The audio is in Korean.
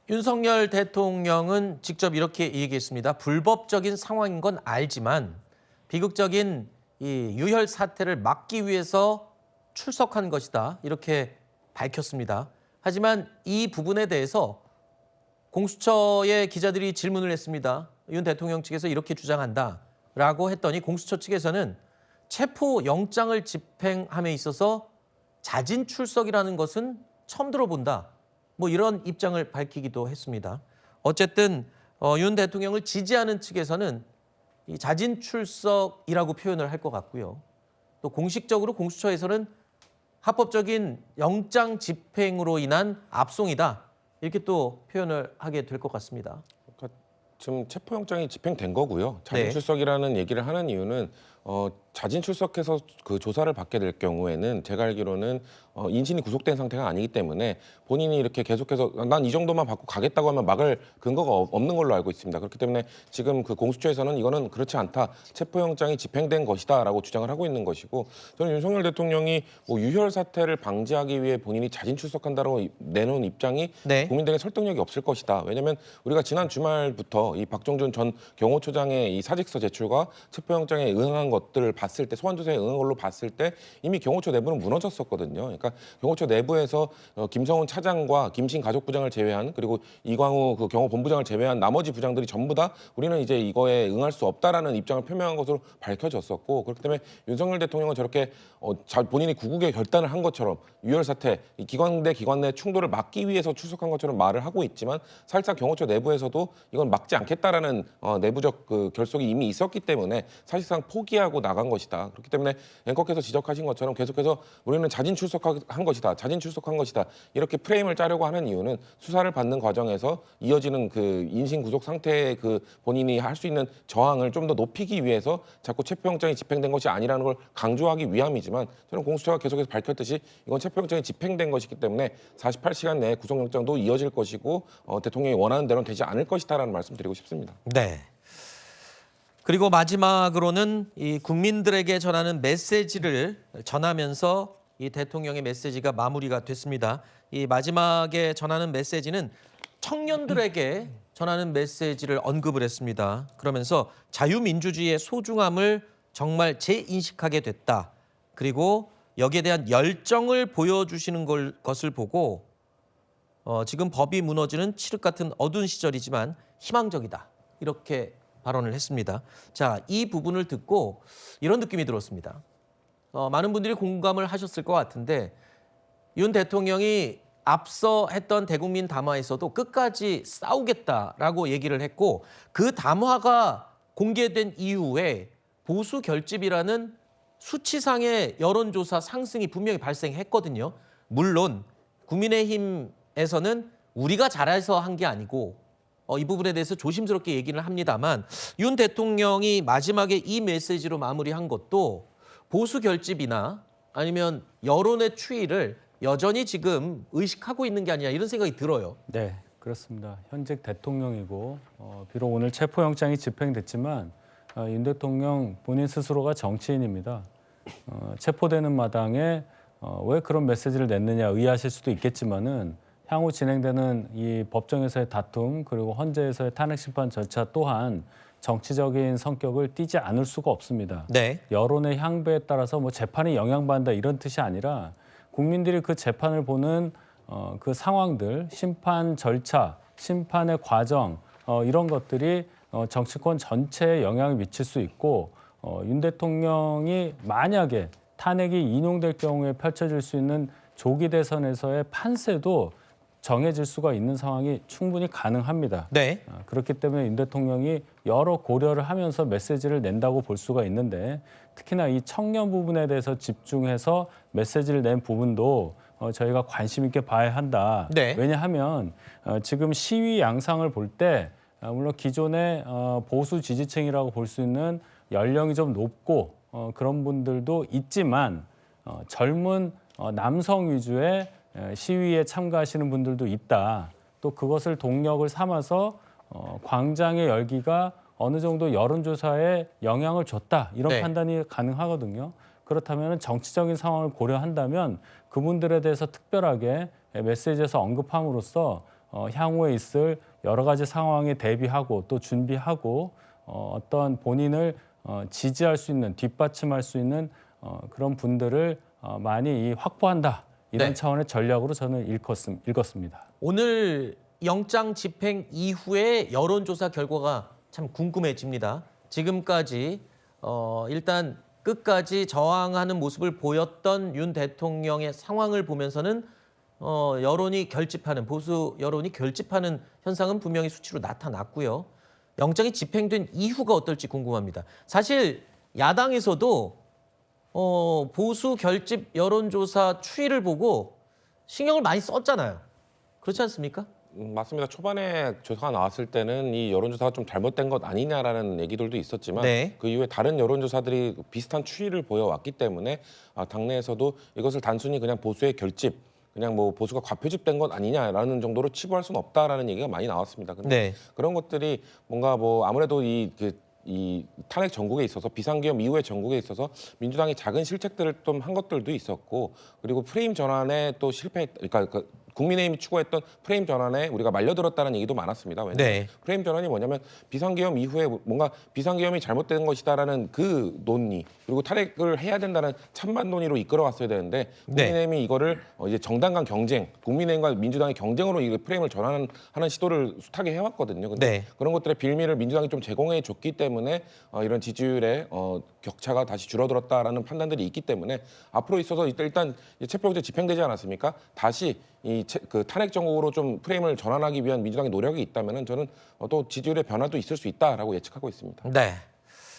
윤석열 대통령은 직접 이렇게 얘기했습니다. 불법적인 상황인 건 알지만 비극적인 이 유혈 사태를 막기 위해서 출석한 것이다. 이렇게 밝혔습니다. 하지만 이 부분에 대해서 공수처의 기자들이 질문을 했습니다. 윤 대통령 측에서 이렇게 주장한다라고 했더니 공수처 측에서는 체포영장을 집행함에 있어서 자진 출석이라는 것은 처음 들어본다. 뭐 이런 입장을 밝히기도 했습니다. 어쨌든 윤 대통령을 지지하는 측에서는 이 자진 출석이라고 표현을 할 것 같고요. 또 공식적으로 공수처에서는 합법적인 영장 집행으로 인한 압송이다. 이렇게 또 표현을 하게 될 것 같습니다. 그러니까 지금 체포영장이 집행된 거고요. 자진 네. 출석이라는 얘기를 하는 이유는 자진 출석해서 그 조사를 받게 될 경우에는 제가 알기로는 인신이 구속된 상태가 아니기 때문에 본인이 이렇게 계속해서 난 이 정도만 받고 가겠다고 하면 막을 근거가 없는 걸로 알고 있습니다. 그렇기 때문에 지금 그 공수처에서는 이거는 그렇지 않다. 체포영장이 집행된 것이다라고 주장을 하고 있는 것이고 저는 윤석열 대통령이 뭐 유혈 사태를 방지하기 위해 본인이 자진 출석한다고 내놓은 입장이 네. 국민들에게 설득력이 없을 것이다. 왜냐하면 우리가 지난 주말부터 이 박정준 전 경호처장의 이 사직서 제출과 체포영장에 응한 것들을 봤을 때 소환조사에 응한 걸로 봤을 때 이미 경호처 내부는 무너졌었거든요. 그러니까 경호처 내부에서 김성훈 차장과 김신 가족부장을 제외한 그리고 이광우 그 경호본부장을 제외한 나머지 부장들이 전부 다 우리는 이제 이거에 응할 수 없다라는 입장을 표명한 것으로 밝혀졌었고 그렇기 때문에 윤석열 대통령은 저렇게 본인이 구국의 결단을 한 것처럼 유혈 사태, 이 기관 대 기관 내 충돌을 막기 위해서 출석한 것처럼 말을 하고 있지만 사실상 경호처 내부에서도 이건 막지 않겠다라는 내부적 그 결속이 이미 있었기 때문에 사실상 포기하고 나간 것이다. 그렇기 때문에 앵커께서 지적하신 것처럼 계속해서 우리는 자진 출석한 것이다. 자진 출석한 것이다. 이렇게 프레임을 짜려고 하는 이유는 수사를 받는 과정에서 이어지는 그 인신 구속 상태의 그 본인이 할 수 있는 저항을 좀 더 높이기 위해서 자꾸 체포영장이 집행된 것이 아니라는 걸 강조하기 위함이지만 저는 공수처가 계속해서 밝혔듯이 이건 체포영장이 집행된 것이기 때문에 48시간 내에 구속영장도 이어질 것이고 대통령이 원하는 대로는 되지 않을 것이다라는 말씀 드리고 싶습니다. 네. 그리고 마지막으로는 이 국민들에게 전하는 메시지를 전하면서 이 대통령의 메시지가 마무리가 됐습니다. 이 마지막에 전하는 메시지는 청년들에게 전하는 메시지를 언급을 했습니다. 그러면서 자유민주주의의 소중함을 정말 재인식하게 됐다. 그리고 여기에 대한 열정을 보여주시는 것을 보고 지금 법이 무너지는 칠흑 같은 어두운 시절이지만 희망적이다. 이렇게 발언을 했습니다. 자, 이 부분을 듣고 이런 느낌이 들었습니다. 많은 분들이 공감을 하셨을 것 같은데 윤 대통령이 앞서 했던 대국민 담화에서도 끝까지 싸우겠다라고 얘기를 했고 그 담화가 공개된 이후에 보수 결집이라는 수치상의 여론조사 상승이 분명히 발생했거든요. 물론 국민의힘에서는 우리가 잘해서 한 게 아니고 이 부분에 대해서 조심스럽게 얘기를 합니다만 윤 대통령이 마지막에 이 메시지로 마무리한 것도 보수 결집이나 아니면 여론의 추이를 여전히 지금 의식하고 있는 게 아니냐 이런 생각이 들어요. 네, 그렇습니다. 현직 대통령이고 비록 오늘 체포영장이 집행됐지만 윤 대통령 본인 스스로가 정치인입니다. 체포되는 마당에 왜 그런 메시지를 냈느냐 의아하실 수도 있겠지만은 향후 진행되는 이 법정에서의 다툼 그리고 헌재에서의 탄핵심판 절차 또한 정치적인 성격을 띠지 않을 수가 없습니다. 네. 여론의 향배에 따라서 뭐 재판이 영향받는다 이런 뜻이 아니라 국민들이 그 재판을 보는 그 상황들, 심판 절차, 심판의 과정 이런 것들이 정치권 전체에 영향을 미칠 수 있고 윤 대통령이 만약에 탄핵이 인용될 경우에 펼쳐질 수 있는 조기 대선에서의 판세도 정해질 수가 있는 상황이 충분히 가능합니다. 네. 그렇기 때문에 윤 대통령이 여러 고려를 하면서 메시지를 낸다고 볼 수가 있는데 특히나 이 청년 부분에 대해서 집중해서 메시지를 낸 부분도 저희가 관심 있게 봐야 한다. 네. 왜냐하면 지금 시위 양상을 볼 때 물론 기존의 보수 지지층이라고 볼 수 있는 연령이 좀 높고 그런 분들도 있지만 젊은 남성 위주의 시위에 참가하시는 분들도 있다. 또 그것을 동력을 삼아서 광장의 열기가 어느 정도 여론조사에 영향을 줬다. 이런 네. 판단이 가능하거든요. 그렇다면 정치적인 상황을 고려한다면 그분들에 대해서 특별하게 메시지에서 언급함으로써 향후에 있을 여러 가지 상황에 대비하고 또 준비하고 어떤 본인을 지지할 수 있는 뒷받침할 수 있는 그런 분들을 많이 확보한다. 이런 네. 차원의 전략으로 저는 읽었습니다. 오늘 영장 집행 이후의 여론조사 결과가 참 궁금해집니다. 지금까지 일단 끝까지 저항하는 모습을 보였던 윤 대통령의 상황을 보면서는 여론이 결집하는 보수 여론이 결집하는 현상은 분명히 수치로 나타났고요. 영장이 집행된 이후가 어떨지 궁금합니다. 사실 야당에서도 보수 결집 여론조사 추이를 보고 신경을 많이 썼잖아요. 그렇지 않습니까? 맞습니다. 초반에 조사가 나왔을 때는 이 여론조사가 좀 잘못된 것 아니냐라는 얘기들도 있었지만 네. 그 이후에 다른 여론조사들이 비슷한 추이를 보여왔기 때문에 당내에서도 이것을 단순히 그냥 보수의 결집, 그냥 뭐 보수가 과표집된 것 아니냐라는 정도로 치부할 수는 없다라는 얘기가 많이 나왔습니다. 근데 네. 그런 것들이 뭔가 뭐 아무래도 이 탄핵 전국에 있어서 비상계엄 이후의 전국에 있어서 민주당이 작은 실책들을 좀 한 것들도 있었고, 그리고 프레임 전환에 또 그러니까 국민의힘이 추구했던 프레임 전환에 우리가 말려들었다는 얘기도 많았습니다. 왜냐하면 네. 프레임 전환이 뭐냐면 비상계엄 이후에 뭔가 비상계엄이 잘못된 것이다라는 그 논의, 그리고 탄핵을 해야 된다는 찬반 논의로 이끌어왔어야 되는데 국민의힘이 이거를 이제 정당 간 경쟁, 국민의힘과 민주당의 경쟁으로 이 프레임을 전환하는 시도를 숱하게 해왔거든요. 근데 네. 그런 것들의 빌미를 민주당이 좀 제공해 줬기 때문에 이런 지지율의 격차가 다시 줄어들었다라는 판단들이 있기 때문에 앞으로 있어서 일단 체포영장 집행되지 않았습니까? 다시 그 탄핵 정국으로 좀 프레임을 전환하기 위한 민주당의 노력이 있다면은 저는 또 지지율의 변화도 있을 수 있다라고 예측하고 있습니다. 네.